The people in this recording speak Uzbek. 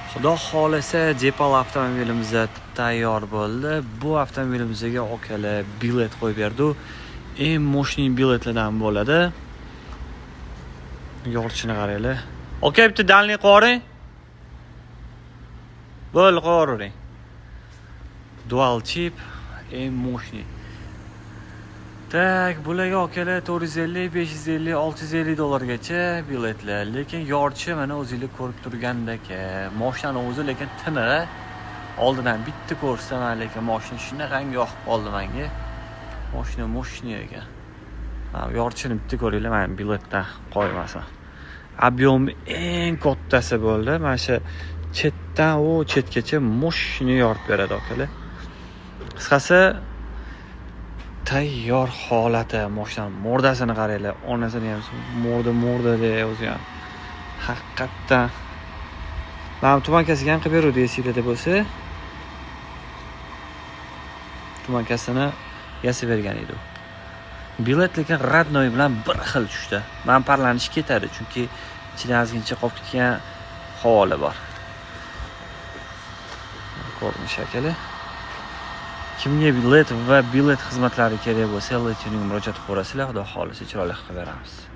Xudo xolasa Jepal avtomobilimiz tayyor bo'ldi. Bu avtomobilimizga okalar bilet qo'yib berdi. Eng moshning biletlardan bo'ladi. Yorchini qaranglar. Oka bitta dalniy qo'ring. Bo'l qo'ring. Dual chip eng moshning. Tak, bularga okalar 450, 550, 650 dollargacha biletlar. Lekin yorchi mana o'zingiz ko'rib turgandek, mashinani o'zi lekin tiniq. Oldindan bitta ko'rsaman, lekin mashina shunaqangi yoqib qoldi menga. Mashina ekan. Ha, yorchini bitta ko'ringlar, men biletda qo'ymasan. Ob'yomi eng kattasi bo'ldi. Mana shu chetdan chetgacha mashina yorib beradi okalar. Qisqasi tayyor holati mashina mordasini qaranglar, onasini ham morda de o'zi ham. Haqiqatdan men tumankasiga ham qilib beruvdi esingizda bo'lsa. Tumankasini yasab bergan edi. Bilet lekin radnoy bilan bir xil tushdi. Men parlanish ketadi, chunki ichidan ozgincha qolib ketgan havola bor. Ko'rinish shakali. Kimga bilet va bilet xizmatlari kerak bo'lsa, Letuning murojaat qilib ko'rasizlar, xudo xolisa chiroyli qilib beramiz.